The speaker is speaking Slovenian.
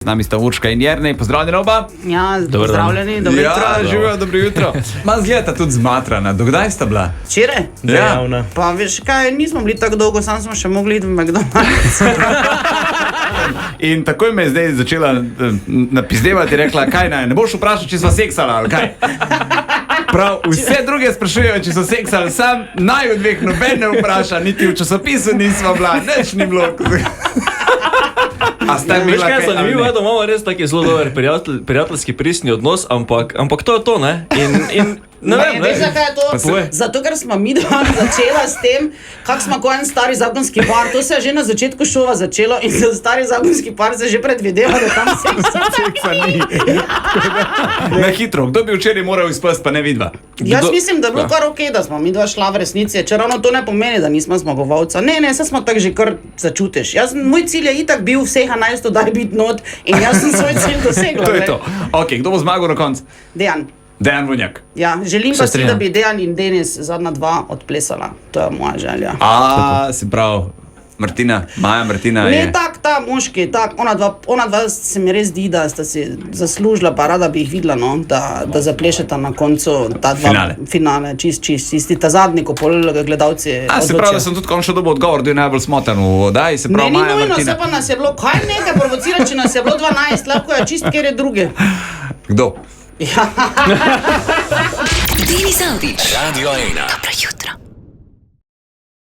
Z nami sta Urška in Jernej, pozdravljeni oba. Ja, pozdravljeni, dobro jutro. Ja, živijo, dobro jutro. Ma zgleda tudi zmatrana, dokdaj sta bila? Včeraj? Ja. Pa veš kaj, nismo bili tako dolgo, sam smo še mogli iti v McDonald's. In takoj me je zdaj začela napizdevati, rekla, kaj naj, ne boš vprašal, če sva seksala ali kaj? Prav, vse druge sprašujejo, če so seksali, sam naj od dveh noben ne vpraša, niti v časopisu nisva bila, nič ni bilo. Veš kaj, zanimivo je, da imamo res taki zelo dober prijateljski pristni odnos, ampak to je to, ne? In ne vem, ne? Veš, zakaj je to? Zato, ker smo mi dva začela s tem, kak smo ko en stari zakonski par, to se je že na začetku šova začelo in za stari zakonski par se že predvideva, da tam seksa ni. Na hitro, kdo bi včeraj moral izpasti, pa ne vidva? Jaz mislim, da je bilo kar okej, da smo mi dva šla v resnici, če ravno to ne pomeni, da nismo zmagovalca. Ne, se smo tako že kar začutiš. Moj cilj je itak bil vseh 11 daj biti not in jaz sem svoj cilj dosegla. To je to. Ok, kdo bo zmagal na koncu? Dejan Vunjak. Ja, želim pa si, da bi Dejan in Denis zadnja dva odplesala. To je moja želja. Se pravi, Maja Martina je... Ne, tak, ta moški, tak, ona dva se mi res zdi, da sta si zaslužila, pa rada bi jih videla, no, da zaplešeta na koncu ta dva finale, čist, ta zadnji, ko pol gledalci odločijo. Se pravi, da sem tudi končno dobil odgovor, da je najbolj smotan v oddaji, se pravi Maja Martina. Ne, ni nujno, se pa nas je bilo, kaj nekaj provocira, če nas je bilo 12, lahko je čist kjer je druge. Kdo? Denis Avdić, Radio 1. Dobro jutro.